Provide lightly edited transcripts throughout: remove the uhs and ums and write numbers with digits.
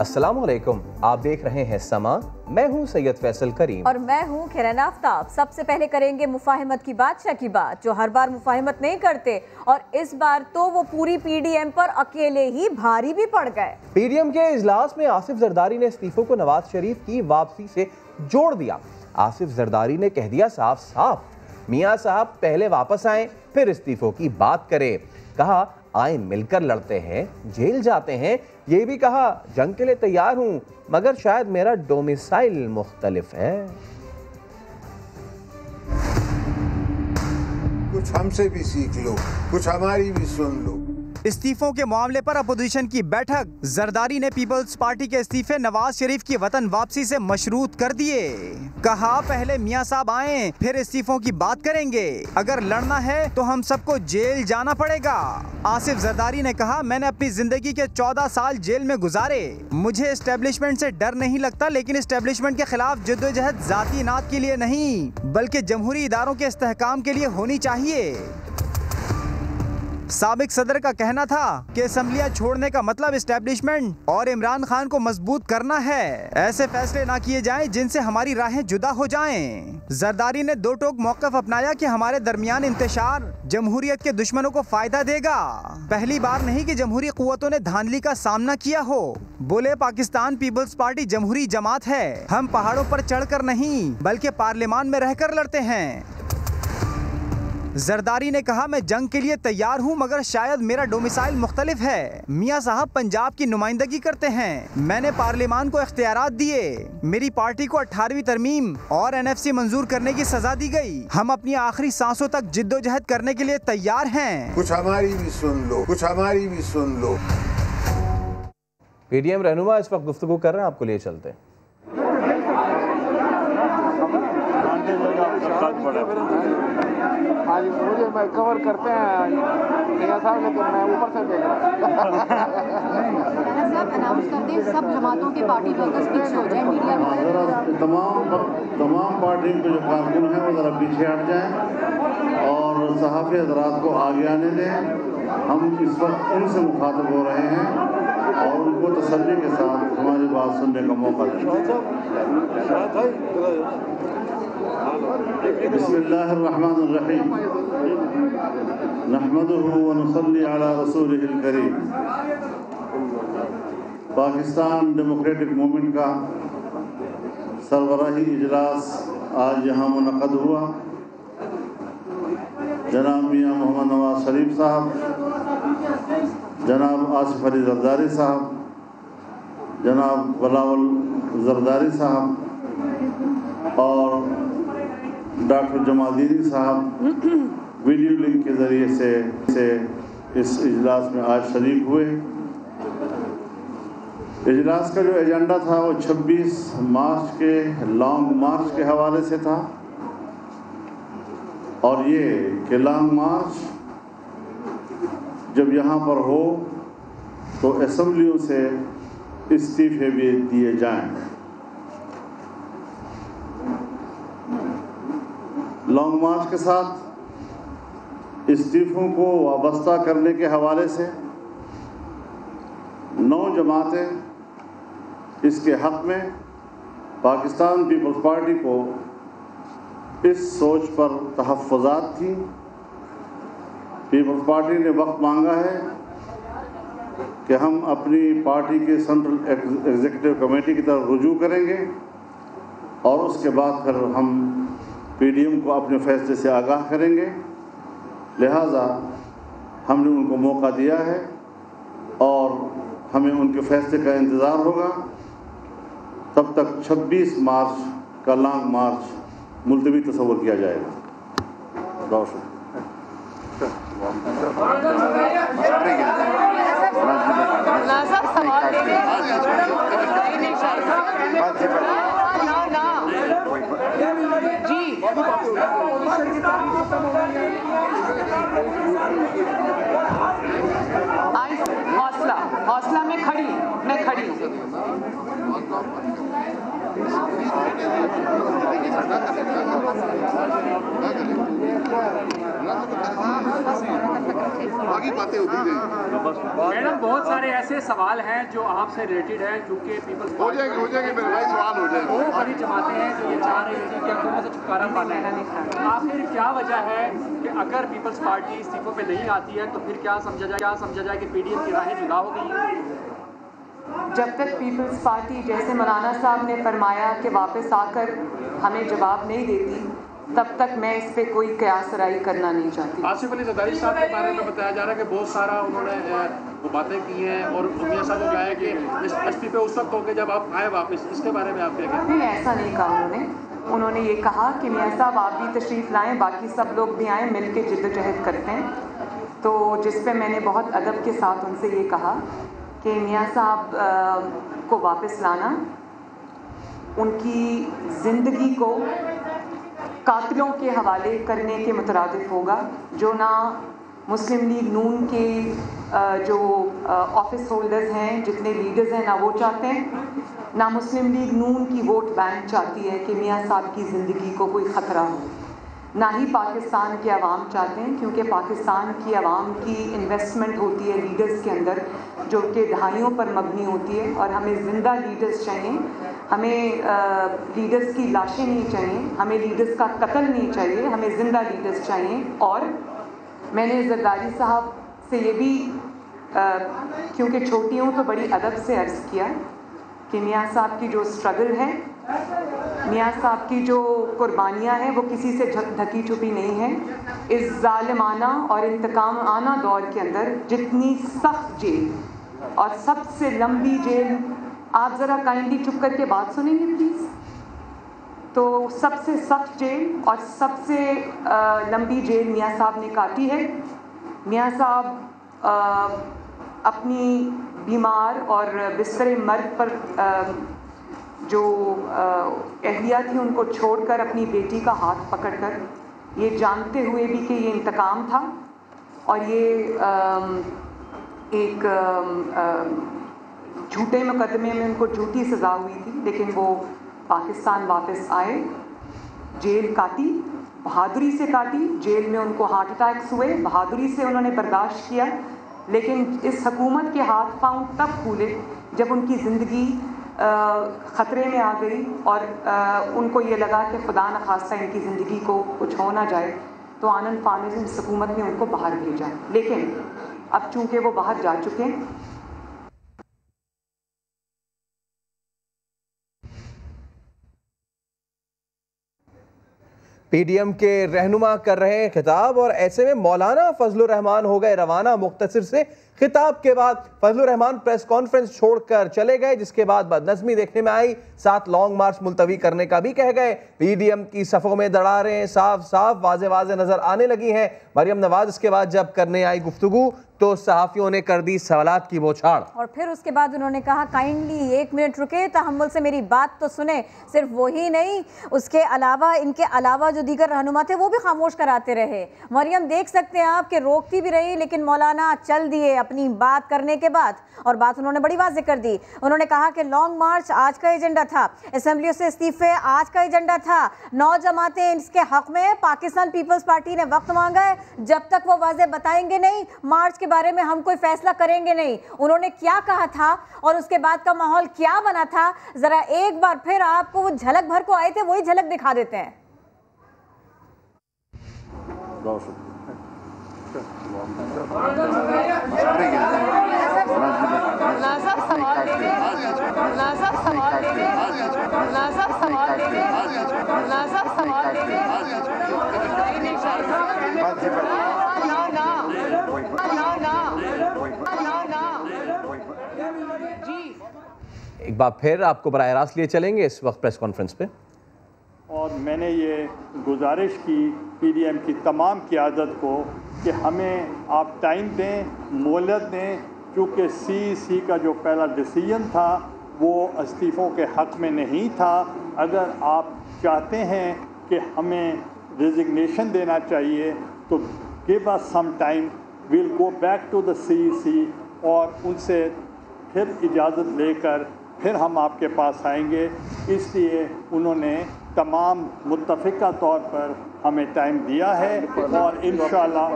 अस्सलामुअलैकुम, आप देख रहे हैं समा। मैं हूं सैयद फैसल करीम और मैं हूं किरण आफ्ताब। सबसे पहले करेंगे मुफाहिमत की बादशाह की बात, जो हर बार मुफाहिमत नहीं करते और इस बार तो वो पूरी पीडीएम पर अकेले ही भारी भी पड़ गए। पीडीएम के इजलास में आसिफ जरदारी ने इस्तीफों को नवाज शरीफ की वापसी से जोड़ दिया। आसिफ जरदारी ने कह दिया साफ साफ, मियां साहब पहले वापस आए फिर इस्तीफों की बात करें। कहा आए मिलकर लड़ते हैं, जेल जाते हैं। ये भी कहा जंग के लिए तैयार हूं, मगर शायद मेरा डोमिसाइल मुख्तलिफ है। कुछ हमसे भी सीख लो, कुछ हमारी भी सुन लो। इस्तीफों के मामले पर अपोजिशन की बैठक। जरदारी ने पीपल्स पार्टी के इस्तीफे नवाज शरीफ की वतन वापसी से मशरूत कर दिए। कहा पहले मियां साहब आए फिर इस्तीफों की बात करेंगे। अगर लड़ना है तो हम सबको जेल जाना पड़ेगा। आसिफ जरदारी ने कहा मैंने अपनी जिंदगी के 14 साल जेल में गुजारे। मुझे एस्टेब्लिशमेंट से डर नहीं लगता, लेकिन एस्टेब्लिशमेंट के खिलाफ जद्दोजहद जाती नात के लिए नहीं बल्कि जमहूरी इदारों के इस्तेहकाम के लिए होनी चाहिए। साबिक सदर का कहना था कि असम्बलियां छोड़ने का मतलब एस्टेब्लिशमेंट और इमरान खान को मजबूत करना है। ऐसे फैसले ना किए जाएं जिनसे हमारी राहें जुदा हो जाएं। जरदारी ने दो टोक मौक़िफ़ अपनाया कि हमारे दरमियान इंतशार जमहूरियत के दुश्मनों को फायदा देगा। पहली बार नहीं कि जमहूरी कुव्वतों ने धांधली का सामना किया हो। बोले पाकिस्तान पीपल्स पार्टी जमहूरी जमात है। हम पहाड़ों पर चढ़कर नहीं बल्कि पार्लियामान में रहकर लड़ते हैं। जरदारी ने कहा मैं जंग के लिए तैयार हूं, मगर शायद मेरा डोमिसाइल मुख्तलिफ है। मियां साहब पंजाब की नुमाइंदगी करते हैं। मैंने पार्लियामान को इख्तियारात दिए। मेरी पार्टी को 18वीं तरमीम और एनएफसी मंजूर करने की सजा दी गई। हम अपनी आखिरी सांसों तक जिद्दोजहद करने के लिए तैयार हैं। कुछ हमारी भी सुन लो, कुछ हमारी भी सुन लो। पीडीएम रहनुमा इस वक्त गुफ्तगू कर रहे हैं, आपको लिए चलते हैं। आज मुझे मैं कवर करते हैं मियां साहब, लेकिन मैं ऊपर से देख रहा साहब अनाउंस कर दें सब जमातों के पार्टी वर्कर्स पीछे हो जाए मीडिया में। तमाम पार्टियों के जो कारकुन हैं वो ज़रा पीछे हट जाएं और सहाफ़ी हज़रात को आगे आने दें। हम इस वक्त उनसे मुखातब हो रहे हैं और उनको तसल्ली के साथ हमारी बात सुनने का मौका दें। बिस्मिल्लाहिर्रहमानिर्रहीम। नहमदुहु व नुसल्ली अला रसूलिहिल करीम। पाकिस्तान डेमोक्रेटिक मूवमेंट का सरबराही इजलास आज यहाँ मुनक़द हुआ। जनाब मियां मोहम्मद नवाज शरीफ साहब, जनाब आसिफ अली जरदारी साहब, जनाब बिलावल जरदारी साहब और डॉक्टर जमालदीनी साहब वीडियो लिंक के ज़रिए से इस इजलास में आज शरीक हुए। इजलास का जो एजेंडा था वो 26 मार्च के लॉन्ग मार्च के हवाले से था और ये कि लॉन्ग मार्च जब यहाँ पर हो तो असम्बलियों से इस्तीफे भी दिए जाएं। लॉन्ग मार्च के साथ इस्तीफों को वाबस्ता करने के हवाले से 9 जमातें इसके हक़ में पाकिस्तान पीपल्स पार्टी को इस सोच पर तहफ़्फ़ुज़ात थी। पीपल्स पार्टी ने वक्त मांगा है कि हम अपनी पार्टी के सेंट्रल एग्जीक्यूटिव कमेटी की तरफ रुजू करेंगे और उसके बाद फिर हम पीडीएम को अपने फैसले से आगाह करेंगे। लिहाजा हमने उनको मौका दिया है और हमें उनके फैसले का इंतज़ार होगा। तब तक 26 मार्च का लॉन्ग मार्च मुलतवी तस्वर किया जाएगा। हौसला हौसला मैं खड़ी हूँ। बाकी बातें होती रहेंगी। मैडम, बहुत सारे ऐसे सवाल हैं जो आपसे रिलेटेड हैं, चूंकि पीपल्स हो जाएंगे मेरे भाई, सवाल हो जाएंगे। वो बड़ी जमातें हैं जो ये चाह रही थी कि हुकूमत से छुटकारा पाना है। आखिर क्या वजह है कि अगर पीपल्स पार्टी इस्तीफों पे नहीं आती है तो फिर क्या समझा जाए कि पीडीएम की राहें जुदा हो गई हैं? जब तक पीपल्स पार्टी, जैसे मौलाना साहब ने फरमाया कि वापस आकर हमें जवाब नहीं देती, तब तक मैं इस पे कोई कयास राई करना नहीं चाहती। आसिफ अली जरदारी साहब के बारे में बताया जा रहा है कि बहुत सारा उन्होंने वो बातें की हैं और मियां साहब को क्या है कि इस्तीफे उस वक्त होंगे जब आप आए वापस। इसके बारे में आप क्या कहते हैं? नहीं, ऐसा नहीं कहा उन्होंने ये कहा कि मियां साहब आप भी तशरीफ़ लाएं, बाकी सब लोग भी आएँ, मिल के जिद्दोजहद करते हैं। तो जिस पे मैंने बहुत अदब के साथ उनसे ये कहा कि मियां साहब को वापस लाना उनकी ज़िंदगी को कातिलों के हवाले करने के मुतरादिफ होगा, जो ना मुस्लिम लीग नून के जो ऑफिस होल्डर्स हैं, जितने लीडर्स हैं, ना वो चाहते हैं, ना मुस्लिम लीग नून की वोट बैंक चाहती है कि मियां साहब की ज़िंदगी को कोई ख़तरा हो, ना ही पाकिस्तान के अवाम चाहते हैं, क्योंकि पाकिस्तान की अवाम की इन्वेस्टमेंट होती है लीडर्स के अंदर, जो कि दहाइयों पर मबनी होती है। और हमें ज़िंदा लीडर्स चाहिए, हमें लीडर्स की लाशें नहीं चाहिए, हमें लीडर्स का कत्ल नहीं चाहिए, हमें ज़िंदा लीडर्स चाहिए। और मैंने जरदारी साहब से ये भी क्योंकि छोटी हूँ तो बड़ी अदब से अर्ज़ किया कि मियां साहब की जो स्ट्रगल है, मियां साहब की जो कुर्बानियाँ हैं, वो किसी से ढकी छुपी नहीं है। इस जालिमाना और इंतकाम आना दौर के अंदर जितनी सख्त जेल और सबसे लंबी जेल, आप ज़रा काइंडली चुप करके बात सुनेंगे प्लीज़। तो सबसे सख्त जेल और सबसे लंबी जेल मियां साहब ने काटी है। मियां साहब अपनी बीमार और बिस्तर मर्द पर जो अहलिया थी उनको छोड़कर अपनी बेटी का हाथ पकड़कर, ये जानते हुए भी कि ये इंतकाम था और ये एक झूठे मुकदमे में उनको झूठी सज़ा हुई थी, लेकिन वो पाकिस्तान वापस आए, जेल काटी, बहादुरी से काटी। जेल में उनको हार्ट अटैक्स हुए, बहादुरी से उन्होंने बर्दाश्त किया, लेकिन इस हुकूमत के हाथ पांव तब फूले जब उनकी ज़िंदगी ख़तरे में आ गई और उनको ये लगा कि खुदा न खास्ता इनकी ज़िंदगी को कुछ हो ना जाए, तो आनन फानन इस हुकूमत ने उनको बाहर भेजा। लेकिन अब चूँकि वो बाहर जा चुके हैं, पीडीएम के रहनुमा कर रहे हैं खिताब और ऐसे में मौलाना फजलुर रहमान हो गए रवाना। मुख्तसर से खिताब के बाद फजलुर रहमान प्रेस कॉन्फ्रेंस छोड़कर चले गए, जिसके बाद बदनज़मी देखने में आई, साथ लॉन्ग मार्च मुलतवी करने का भी कह गए। पीडीएम की सफ़ों में दरारें साफ साफ वाज़े नजर आने लगी हैं। मरियम नवाज इसके बाद जब करने आई गुफ्तगू तो सहाफ़ियों ने कर दी सवालात की बौछार और फिर उसके बाद उन्होंने कहा काइंडली 1 मिनट रुके, तहम्मुल से मेरी बात तो सुने। सिर्फ वही नहीं, उसके अलावा इनके अलावा जो दीगर रहनुमा थे वो भी खामोश कराते रहे। मरियम देख सकते हैं आप कि रोकती भी रही, लेकिन मौलाना चल दिए अपनी बात करने के बाद। और बात उन्होंने बड़ी वाज़े कर दी। उन्होंने कहा कि लॉन्ग मार्च आज का एजेंडा था, असेंबलियों से इस्तीफे आज का एजेंडा था, 9 जमातें इसके हक में, पाकिस्तान पीपल्स पार्टी ने वक्त मांगा है, जब तक वो वाज़े बताएंगे नहीं मार्च के बारे में हम कोई फैसला करेंगे नहीं। उन्होंने क्या कहा था और उसके बाद का माहौल क्या बना था, जरा एक बार फिर आपको वो झलक भर को आए थे वही झलक दिखा देते हैं। एक बार फिर आपको बराह रास्त लिए चलेंगे इस वक्त प्रेस कॉन्फ्रेंस पे। और मैंने ये गुजारिश की पीडीएम की तमाम क़यादत को कि हमें आप टाइम दें, मोहलत दें, क्योंकि सीईसी का जो पहला डिसीजन था वो इस्तीफ़ों के हक़ में नहीं था। अगर आप चाहते हैं कि हमें रिजिग्नेशन देना चाहिए तो give us some time, will go back to the CEC और उनसे फिर इजाज़त लेकर फिर हम आपके पास आएंगे। इसलिए उन्होंने तमाम मुत्तफ़िका तौर पर हमें टाइम दिया है और इंशाअल्लाह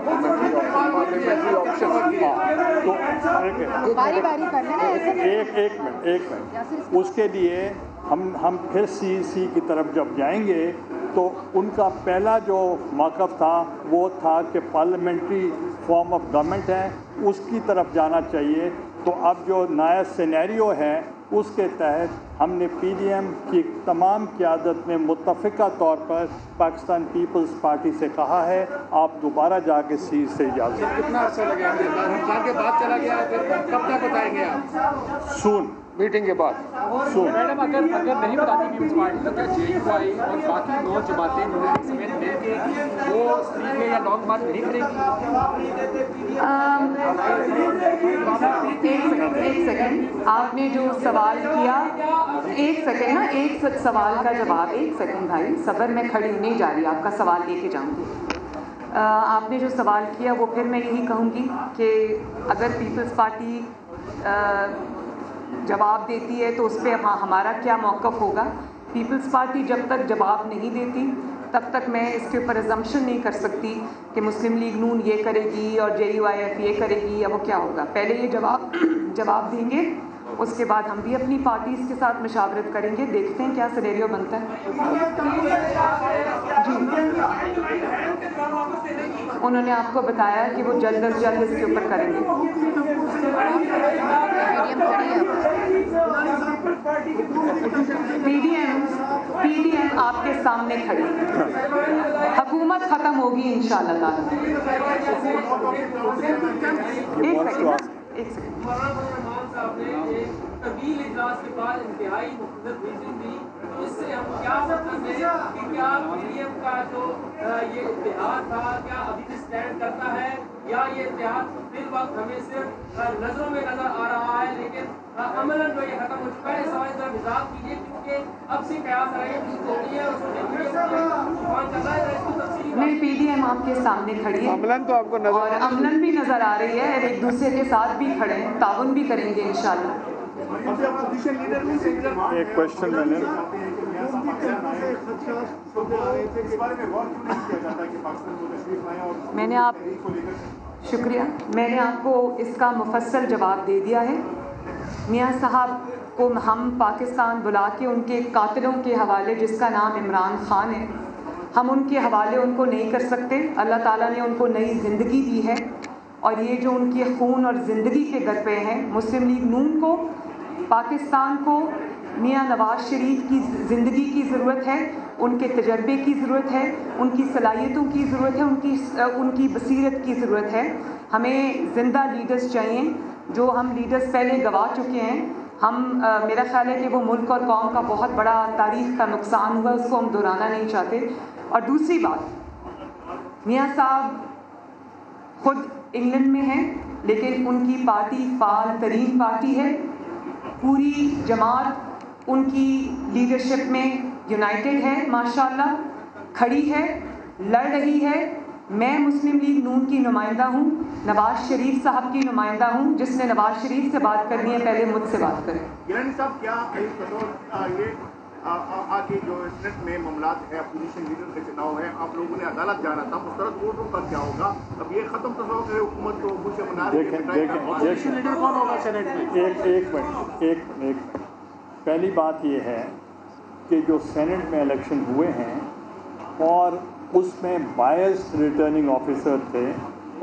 बारी बारी कर लेना एक मिनट उसके लिए हम फिर CEC की तरफ जब जाएंगे तो उनका पहला जो मौक़िफ़ था वो था कि पार्लियामेंट्री फॉर्म ऑफ गवर्नमेंट है उसकी तरफ जाना चाहिए। तो अब जो नया सिनेरियो है उसके तहत हमने PDM की तमाम क़यादत ने मुत्तफ़िका तौर पर पाकिस्तान पीपल्स पार्टी से कहा है आप दोबारा जाके सीट से इजाज़त। कितना अर्सा लगेगा? रमज़ान के बाद चला गया है, फिर कब तक बताएंगे आप? सून मीटिंग के बाद। मैडम अगर नहीं बताती पीपल्स पार्टी तो क्या JUI और बाकी 9 जमातें नून समेत मिलकर वो इस्तीफे या लॉन्ग मार्च नहीं करेंगी? एक सेकंड आपने जो सवाल किया, एक सवाल का जवाब, एक सेकंड भाई सबर, मैं खड़ी नहीं जा रही, आपका सवाल लेके जाऊंगी। आपने जो सवाल किया वो फिर मैं यही कहूँगी कि अगर पीपल्स पार्टी जवाब देती है तो उस पर हमारा क्या मौक़िफ़ होगा। पीपल्स पार्टी जब तक जवाब नहीं देती तब तक मैं इसके ऊपर अजम्पशन नहीं कर सकती कि मुस्लिम लीग नून ये करेगी और JUIF ये करेगी या वो क्या होगा। पहले ये जवाब देंगे, उसके बाद हम भी अपनी पार्टीज़ के साथ मशावरत करेंगे, देखते हैं क्या सिनेरियो बनता है। जी उन्होंने आपको बताया कि वो जल्द अज जल्द इसके ऊपर करेंगे। PDM आपके सामने खड़ी, हुकूमत खत्म होगी इंशाअल्लाह ताला। एक सेकंड तवील इजलास के बाद इंतहाई मुख्तलिफ मीटिंग दी, तो इससे हम क्या मतलब है कि क्या PDM का जो ये इत्तेहाद था क्या अभी भी स्टैंड करता है या ये इत्तेहाद फिल वक्त हमें सिर्फ नजरों में नजर आ रहा है लेकिन अमलन जो ये खत्म हो चुका है। सवाल जरा मिजाज कीजिए क्योंकि अब से कयास आ रही है नहीं, PDM आपके सामने खड़ी है, अमलन तो आपको नजर और अमलन भी नजर आ रही है, एक दूसरे के साथ भी खड़े हैं, ताउन भी करेंगे इंशाल्लाह। एक क्वेश्चन मैंने आपको इसका मुफस्सल जवाब दे दिया है। मियाँ साहब को हम पाकिस्तान बुला के उनके कातिलों के हवाले, जिसका नाम इमरान खान है, हम उनके हवाले उनको नहीं कर सकते। अल्लाह ताला ने उनको नई ज़िंदगी दी है और ये जो उनके खून और ज़िंदगी के गरपे हैं, मुस्लिम लीग नून को, पाकिस्तान को मियाँ नवाज शरीफ की ज़िंदगी की ज़रूरत है, उनके तजर्बे की ज़रूरत है, उनकी सलाहियतों की ज़रूरत है, उनकी बसीरत की ज़रूरत है। हमें ज़िंदा लीडर्स चाहिए, जो हम लीडर्स पहले गवा चुके हैं। मेरा ख्याल है कि वो मुल्क और कौम का बहुत बड़ा तारीख़ का नुकसान हुआ, उसको हम दोहराना नहीं चाहते। और दूसरी बात, मियाँ साहब खुद इंग्लैंड में हैं लेकिन उनकी पार्टी फ़ाल तरीन पार्टी है, पूरी जमात उनकी लीडरशिप में यूनाइटेड है, माशाल्लाह खड़ी है, लड़ रही है। मैं मुस्लिम लीग नून की नुमाइंदा हूँ, नवाज शरीफ साहब की नुमाइंदा हूँ, जिसने नवाज शरीफ से बात करनी है पहले मुझसे बात करें। गिलानी साहब, क्या ये आगे जो सेनेट में मामलात है, अपोजिशन लीडर के चुनाव है, आप लोगों ने अदालत जाना था, मुस्तरद वोटों का क्या होगा? अब ये खत्म तो हो गया, हुकूमत को मुझे बना रही है, अपोजिशन लीडर कौन होगा सेनेट में? एक पहली बात ये है कि जो सेनेट में इलेक्शन हुए हैं और उसमें बायस्ड रिटर्निंग ऑफिसर थे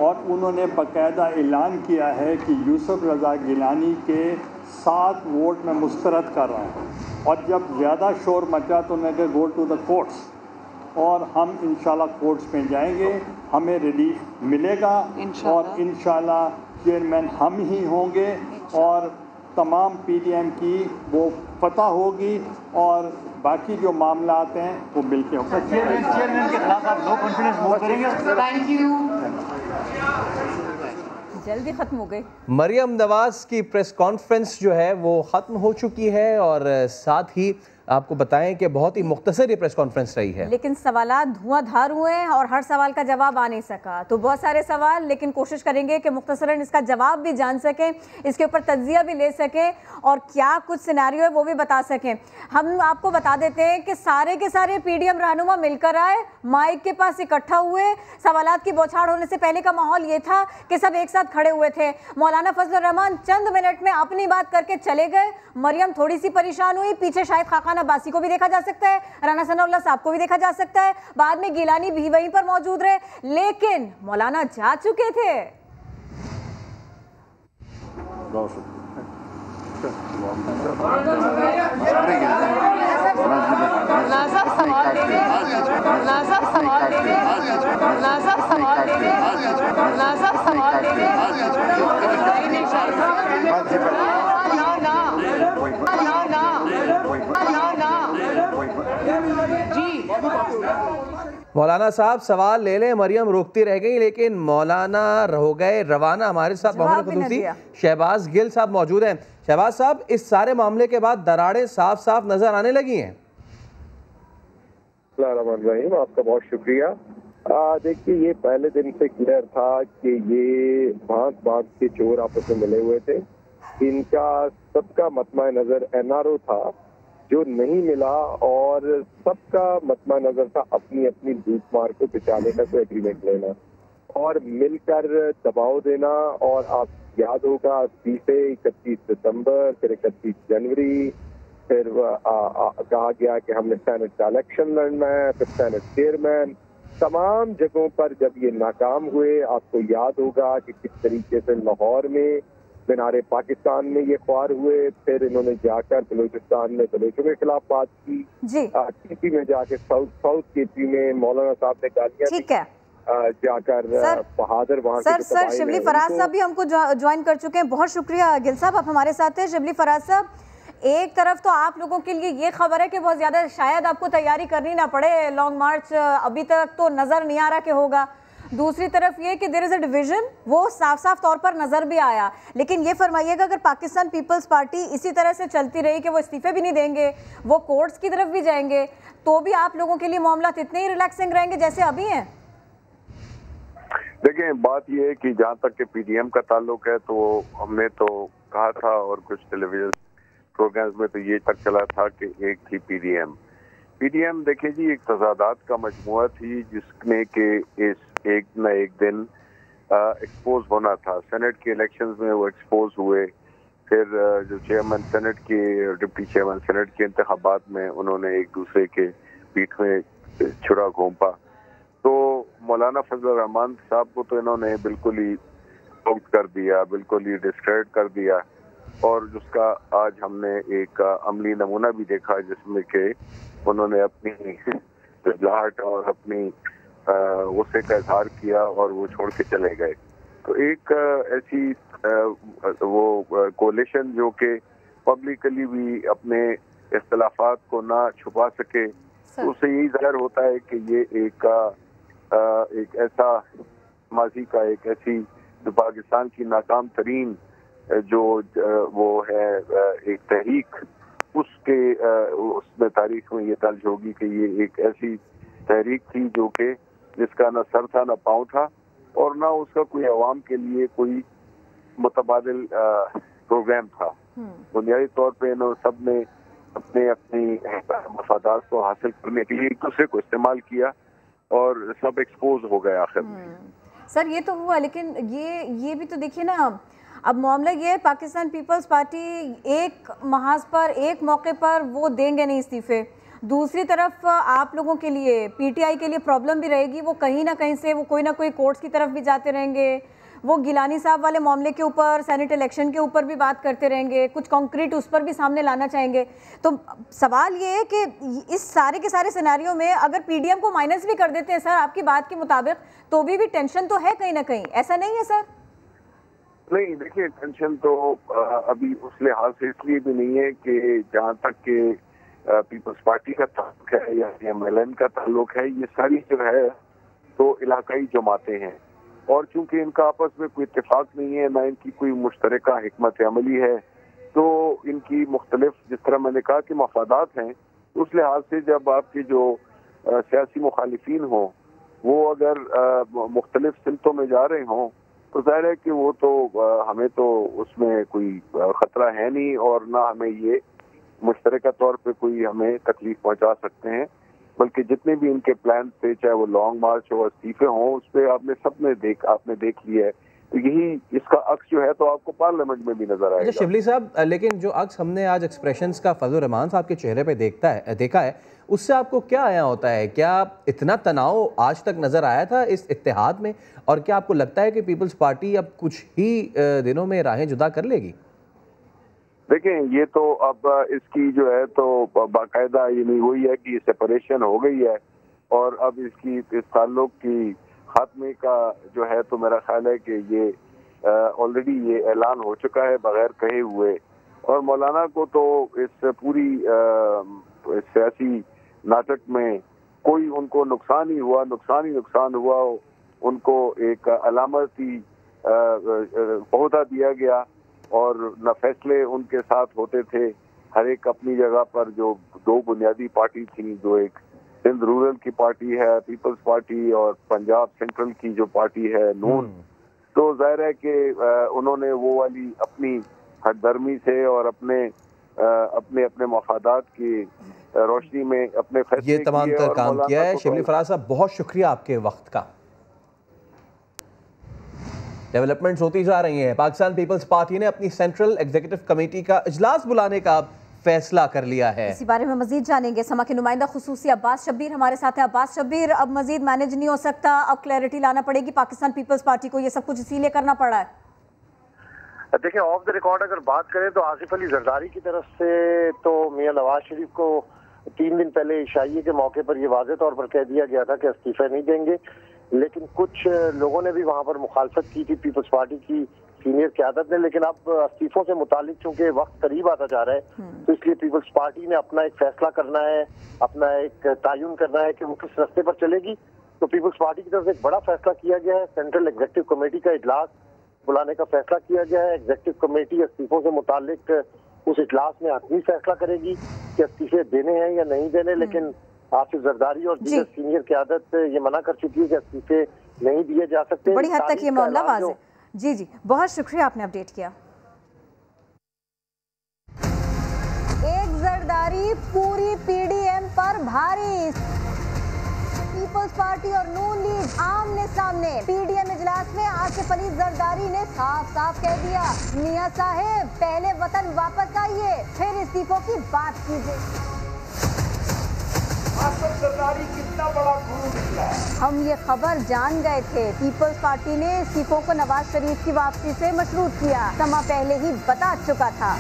और उन्होंने बाकायदा ऐलान किया है कि यूसुफ रज़ा गिलानी के 7 वोट में मुस्तरद कर रहा हूँ। और जब ज़्यादा शोर मचा तो उन्होंने गो टू द कोर्ट्स, और हम इंशाल्लाह कोर्ट्स में जाएंगे, हमें रिलीफ मिलेगा और इंशाल्लाह चेयरमैन हम ही होंगे और तमाम PDM की वो फतह होगी और बाकी जो मामला आते हैं वो मिलके होंगे। चेयरमैन के खिलाफ आप नो कॉन्फिडेंस वोट करेंगे? Thank you. जल्दी खत्म हो गई। मरियम नवाज की प्रेस कॉन्फ्रेंस जो है वो ख़त्म हो चुकी है और साथ ही आपको बताएं कि बहुत ही मुख्तसर ये प्रेस कॉन्फ्रेंस रही है, लेकिन सवालात धुआंधार हुए और हर सवाल का जवाब आ नहीं सका। तो बहुत सारे सवाल, लेकिन कोशिश करेंगे कि मुख्तसरन इसका जवाब भी जान सकें, इसके ऊपर तज्जिया भी ले सकें और क्या कुछ सिनेरियो है वो भी बता सकें। हम आपको बता देते हैं कि सारे के सारे पीडीएम रहनुमा मिलकर आए, माइक के पास इकट्ठा हुए। सवालात की बौछार होने से पहले का माहौल ये था कि सब एक साथ खड़े हुए थे। मौलाना फजलुर रहमान चंद मिनट में अपनी बात करके चले गए। मरियम थोड़ी सी परेशान हुई, पीछे शायद खाकान अब्बासी को भी देखा जा सकता है, राना सनाउल्लाह साहब को भी देखा जा सकता है, बाद में गिलानी भी वहीं पर मौजूद रहे, लेकिन मौलाना जा चुके थे। मौलाना साहब सवाल ले लें। मरियम रोकती रह गई, लेकिन मौलाना हो गए रवाना। हमारे साथ मोहम्मद कुदूसी, शहबाज गिल साहब मौजूद हैं। शहबाज साहब, इस सारे मामले के बाद दरारें साफ साफ नजर आने लगी हैं। रहीम, आपका बहुत शुक्रिया। देखिए, ये पहले दिन से क्लियर था कि ये भांत भांत के चोर आपस में मिले हुए थे। इनका सबका मतमा नजर एनआरओ था जो नहीं मिला, और सबका मतमा नजर था अपनी अपनी लूट मार को बचाने का कोई एग्रीमेंट लेना और मिलकर दबाव देना। और आप याद होगा 31 दिसंबर, फिर 31 जनवरी, फिर कहा गया कि हमने सेनेट का इलेक्शन लड़ना है, फिर सेनेट चेयरमैन, तमाम जगहों पर जब ये नाकाम हुए। आपको याद होगा कि किस तरीके से लाहौर में, मीनारे पाकिस्तान में ये ख्वार हुए, फिर इन्होंने जाकर बलूचिस्तान में बलोचों के खिलाफ बात की, केपी में जाकर साउथ केपी में मौलाना साहब ने गालियां ठीक है जाकर बहादुर वहाँ सर शिबली फराज साहब भी हमको ज्वाइन कर चुके हैं। बहुत शुक्रिया गिल साहब, आप हमारे साथ हैं। शिबली फराज साहब, एक तरफ तो आप लोगों के लिए ये खबर है कि बहुत ज़्यादा शायद आपको तैयारी करनी ना पड़े, लॉन्ग मार्च अभी तक तो नज़र नहीं आ रहा कि होगा। दूसरी तरफ ये कि देयर इज़ अ डिवीजन, वो साफ साफ तौर पर नज़र भी आया। लेकिन ये फरमाइएगा, अगर पाकिस्तान पीपल्स पार्टी इसी तरह से चलती रही कि वो इस्तीफे भी नहीं देंगे, वो कोर्ट्स की तरफ भी जाएंगे, तो भी आप लोगों के लिए मामला इतने ही रिलैक्सिंग रहेंगे जैसे अभी हैं? देखिए, बात यह है कि जहाँ तक के पीडीएम का ताल्लुक है, तो हमने तो कहा था और कुछ टेलीविजन प्रोग्राम्स में तो ये तक चला था कि एक थी पीडीएम। देखिए जी, एक तजादात का मजमुआ थी जिसमें कि इस एक न एक दिन एक्सपोज होना था। सेनेट के इलेक्शंस में वो एक्सपोज हुए, फिर जो चेयरमैन सेनेट के, डिप्टी चेयरमैन सेनेट के इंतखाबात में उन्होंने एक दूसरे के पीठ में छुरा घोंपा। तो मौलाना फजलुर रहमान साहब को तो इन्होंने बिल्कुल ही आउट कर दिया, बिल्कुल ही डिस्क्रेडिट कर दिया, और जिसका आज हमने एक अमली नमूना भी देखा जिसमें कि उन्होंने अपनी जुझलाहट और अपनी गुस्से का इजहार किया और वो छोड़ के चले गए। तो एक ऐसी वो कोलिशन जो कि पब्लिकली भी अपने इख्तलाफात को ना छुपा सके, तो उससे यही ज़ाहिर होता है कि ये एक ऐसा माजी का एक ऐसी जो पाकिस्तान की नाकाम तरीन जो वो है एक तहरीक, उसमें तारीख में ये दर्ज होगी कि ये एक ऐसी तहरीक थी जो कि जिसका ना सर था ना पाँव था, और ना उसका कोई अवाम के लिए कोई मुतबादिल प्रोग्राम था। बुनियादी तौर पे इन्होंने सब ने अपने अपनी मफादात को हासिल करने के लिए एक दूसरे को इस्तेमाल किया और सब एक्सपोज हो गए आखिर में। सर ये तो हुआ, लेकिन ये भी तो देखिए ना, अब मामला ये है, पाकिस्तान पीपल्स पार्टी एक महाज पर, एक मौके पर वो देंगे नहीं इस्तीफे। दूसरी तरफ आप लोगों के लिए, पीटीआई के लिए प्रॉब्लम भी रहेगी, वो कहीं ना कहीं से वो कोई ना कोई कोर्ट्स की तरफ भी जाते रहेंगे, वो गिलानी साहब वाले मामले के ऊपर, सेनेट इलेक्शन के ऊपर भी बात करते रहेंगे, कुछ कॉन्क्रीट उस पर भी सामने लाना चाहेंगे। तो सवाल ये है कि इस सारे के सारे सिनेरियो में अगर पीडीएम को माइनस भी कर देते हैं सर आपकी बात के मुताबिक, तो भी टेंशन तो है कहीं ना कहीं, ऐसा नहीं है सर? नहीं, देखिए, टेंशन तो अभी उस लिहाज से इसलिए भी नहीं है कि जहाँ तक के पीपल्स पार्टी का ताल्लुक है या एमएलएन का ताल्लुक है, ये सारी जो है तो इलाकाई जमातें हैं, और चूंकि इनका आपस में कोई इत्तेफाक नहीं है, ना इनकी कोई मुश्तरका हिकमत अमली है, तो इनकी मुख्तलिफ, जिस तरह मैंने कहा कि मफादात हैं, उस लिहाज से जब आपके जो सियासी मुखालिफिन हो वो अगर मुख्तलिफ सिमतों में जा रहे हों तो जाहिर है कि वो तो हमें तो उसमें कोई ख़तरा है नहीं और ना हमें ये मुश्तरका तौर पे कोई हमें तकलीफ पहुंचा सकते हैं, बल्कि जितने भी इनके प्लान थे, चाहे वो लॉन्ग मार्च हो, इस्तीफे हों, उस पर आपने देख लिया है। तो यही इसका अक्स जो है तो आपको पार्लियामेंट में भी नजर आएगा। अच्छा शिबली साहब, लेकिन जो अक्स हमने आज एक्सप्रेशंस का फजल रहमान साहब के चेहरे पे देखा है उससे आपको क्या आया होता है? क्या इतना तनाव आज तक नजर आया था इस इत्तेहाद में, और क्या आपको लगता है कि पीपल्स पार्टी अब कुछ ही दिनों में राहें जुदा कर लेगी? देखें, ये तो अब इसकी जो है तो बाकायदा ये नहीं हुई है कि सेपरेशन हो गई है और अब इस ताल्लुक की खात्मे का जो है तो मेरा ख्याल है कि ये ऑलरेडी ये ऐलान हो चुका है बगैर कहे हुए, और मौलाना को तो इस पूरी सियासी नाटक में कोई उनको नुकसान ही नुकसान हुआ, उनको एक अलामती ओहदा दिया गया और न फैसले उनके साथ होते थे। हर एक अपनी जगह पर जो दो बुनियादी पार्टी थी, जो एक सिंध रूरल की पार्टी है पीपल्स पार्टी और पंजाब सेंट्रल की जो पार्टी है नून, तो जाहिर है कि उन्होंने वो वाली अपनी हरदर्मी से और अपने मफादात की रोशनी में अपने फैसले ये तमाम तर काम किया है। शिबली फराज साहब, बहुत शुक्रिया आपके वक्त का। डेवलपमेंट्स होती जा रही हैं। पाकिस्तान पीपल्स पार्टी ने अपनी सेंट्रल एग्जीक्यूटिव कमेटी का इजलास बुलाने का फैसला कर लिया है। इसी बारे में मजीद जानेंगे। समा के नुमाइंदा खुसूसी अब्बास शब्बीर हमारे साथ हैं। अब्बास शब्बीर, अब मजीद मैनेज नहीं हो सकता, अब क्लैरिटी लाना पड़ेगी पाकिस्तान पीपल्स पार्टी को, ये सब कुछ इसीलिए करना पड़ा है? देखिए, ऑफ द रिकॉर्ड अगर बात करें तो आसिफ अली जरदारी की तरफ से तो मियां नवाज शरीफ को 3 दिन पहले इशाइये के मौके पर यह वाज़ेह तौर पर कह दिया गया था कि इस्तीफे नहीं देंगे, लेकिन कुछ लोगों ने भी वहां पर मुखालफत की थी पीपल्स पार्टी की सीनियर क़यादत ने। लेकिन अब इस्तीफों से मुतालिक चूंकि वक्त करीब आता जा रहा है तो इसलिए पीपल्स पार्टी ने अपना एक फैसला करना है, अपना एक तयन करना है कि वो किस रास्ते पर चलेगी। तो पीपल्स पार्टी की तरफ से एक बड़ा फैसला किया गया है, सेंट्रल एग्जीक्यूटिव कमेटी का इजलास बुलाने का फैसला किया गया है। एग्जीक्यूटिव कमेटी इस्तीफों से मुतालिक उस इजलास में आखिरी फैसला करेगी कि इस्तीफे देने हैं या नहीं देने, लेकिन आसिफ जरदारी और दीगर सीनियर क़यादत ये मना कर चुकी है कि इस्तीफे नहीं दिए जा सकते। बड़ी हद तक ये मामला वाज़ेह। जी, बहुत शुक्रिया, आपने अपडेट किया। एक जरदारी पूरी पीडीएम पर भारी, पीपल्स पार्टी और नून लीग आमने सामने। पीडीएम इजलास में आसिफ अली जरदारी ने साफ साफ कह दिया, मियां साहेब पहले वतन वापस आइए, फिर इस्तीफों की बात कीजिए। आसिफ जरदारी कितना बड़ा गुरु निकला है। हम ये खबर जान गए थे, पीपल्स पार्टी ने इस्तीफों को नवाज शरीफ की वापसी से मशरूत किया, समा पहले ही बता चुका था।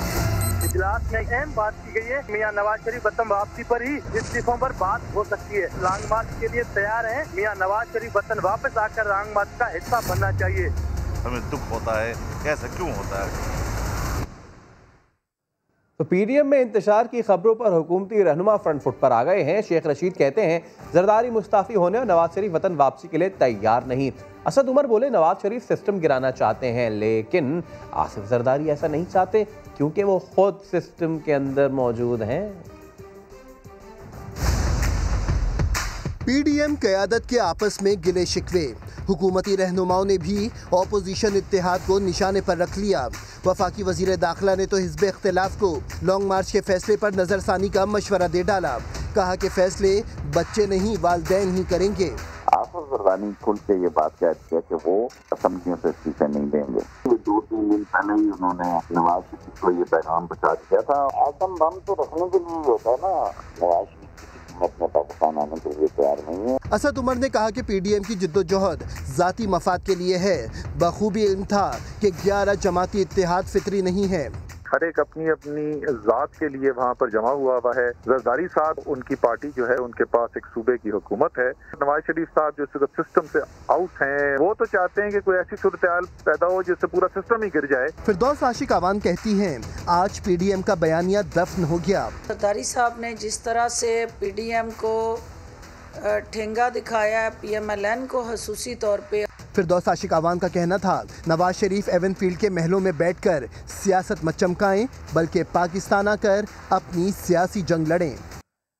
इजलास में अहम बात की गई है, मियां नवाज शरीफ वतन वापसी पर ही इस्तीफों पर बात हो सकती है। लॉन्ग मार्च के लिए तैयार हैं, मियां नवाज शरीफ वतन वापस आकर लॉन्ग मार्च का हिस्सा बनना चाहिए। हमें दुख होता है, ऐसा क्यों होता है? तो पीडीएम में इंतशार की खबरों पर हुकूमती रहनुमा फ्रंट फुट पर आ गए हैं। शेख रशीद कहते हैं जरदारी मुस्ताफी होने और नवाज शरीफ वतन वापसी के लिए तैयार नहीं। असद उमर बोले नवाज शरीफ सिस्टम गिराना चाहते हैं, लेकिन आसिफ जरदारी ऐसा नहीं चाहते क्योंकि वो खुद सिस्टम के अंदर मौजूद हैं। पीडीएम क़यादत के आपस में गिले शिकवे, हुकूमती रहनुमाओं ने भी ऑपोजिशन इत्तेहाद को निशाने पर रख लिया। वफाकी वजीर दाखिला ने तो हिज़्ब इख्तिलाफ को लॉन्ग मार्च के फैसले पर नजरसानी का मशवरा दे डाला, कहा कि फैसले बच्चे नहीं वालिदैन ही करेंगे। आसिफ जरदारी खुल के ये बात कह दिया कि वो असम्बलियों से इस्तीफे नहीं देंगे। 2-3 दिन पहले ही उन्होंने नवाज शरीफ को ये पैगाम पहुंचा दिया था। आटम बम तो रखने के लिए होता है ना, नवाज शरीफ अपने पाकिस्तान आने के लिए तैयार नहीं है। असद उमर ने कहा कि पीडीएम की जिद्दोजहद जाती मफाद के लिए है। बखूबी इल्म था कि 11 जमाती इत्तेहाद फितरी नहीं है। हर एक अपनी अपनी जात के लिए वहाँ पर जमा हुआ है। जरदारी साहब, उनकी पार्टी जो है उनके पास एक सूबे की हुकूमत है। नवाज शरीफ साहब जो सिस्टम से आउट हैं, वो तो चाहते हैं कि कोई ऐसी सूरत हाल पैदा हो जिससे पूरा सिस्टम ही गिर जाए। फिरदौस आशिक आवान कहती हैं आज पीडीएम का बयानिया दफन हो गया। जरदारी साहब ने जिस तरह से पीडीएम को ठेंगा दिखाया है, पीएमएलएन को खसूसी तौर पे। फिरदौस आशिक आवान का कहना था नवाज शरीफ एवनफील्ड के महलों में बैठकर सियासत मत चमकाएं, बल्कि पाकिस्तान आकर अपनी सियासी जंग लड़ें।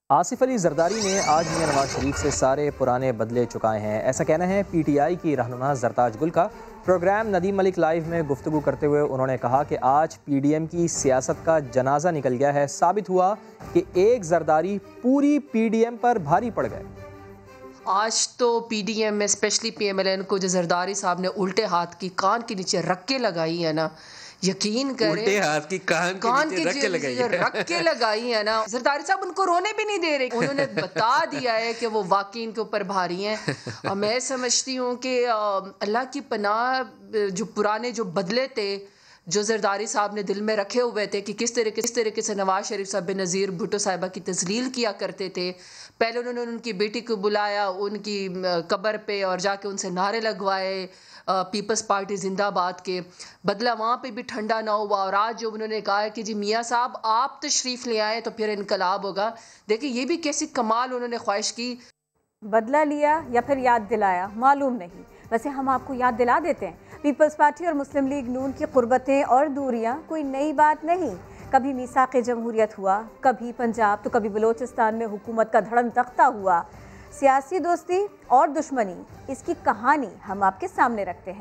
आसिफ अली जरदारी ने आज मियां नवाज शरीफ से सारे पुराने बदले चुकाए हैं। ऐसा कहना है PTI की रहनुमा जरताज गुल का। प्रोग्राम नदीम मलिक लाइव में गुफ्तगू करते हुए उन्होंने कहा कि आज PDM की सियासत का जनाजा निकल गया है। साबित हुआ कि एक जरदारी पूरी PDM पर भारी पड़ गए। आज तो PDM में स्पेशली PMLN को जो जरदारी साहब ने उल्टे हाथ की कान के नीचे रख के लगाई है ना, यकीन करें उल्टे हाथ की कान के नीचे रख के लगाई है ना, जरदारी साहब उनको रोने भी नहीं दे रहे। उन्होंने बता दिया है कि वो वाकई इनके ऊपर भारी हैं। और मैं समझती हूँ कि अल्लाह की पनाह, जो पुराने जो बदले थे जो जरदारी साहब ने दिल में रखे हुए थे कि किस तरीके से नवाज शरीफ साहब बेनज़ीर भुट्टो साहिबा की तजलील किया करते थे। पहले उन्होंने उनकी बेटी को बुलाया उनकी कब्र पे और जाके उनसे नारे लगवाए पीपल्स पार्टी जिंदाबाद के, बदला वहाँ पे भी ठंडा ना हुआ। और आज जो उन्होंने कहा है कि जी मियाँ साहब आप तशरीफ़ ले आए तो फिर इनकलाब होगा। देखिए ये भी कैसी कमाल उन्होंने ख्वाहिश की। बदला लिया या फिर याद दिलाया मालूम नहीं। वैसे हम आपको याद दिला देते हैं, पीपल्स पार्टी और मुस्लिम लीग नून की कुर्बतें और दूरियां कोई नई बात नहीं। कभी मीसाक़े जमहूरियत हुआ, कभी पंजाब तो कभी बलोचिस्तान में हुकूमत का धड़म तख्ता हुआ। सियासी दोस्ती और दुश्मनी, इसकी कहानी हम आपके सामने रखते हैं।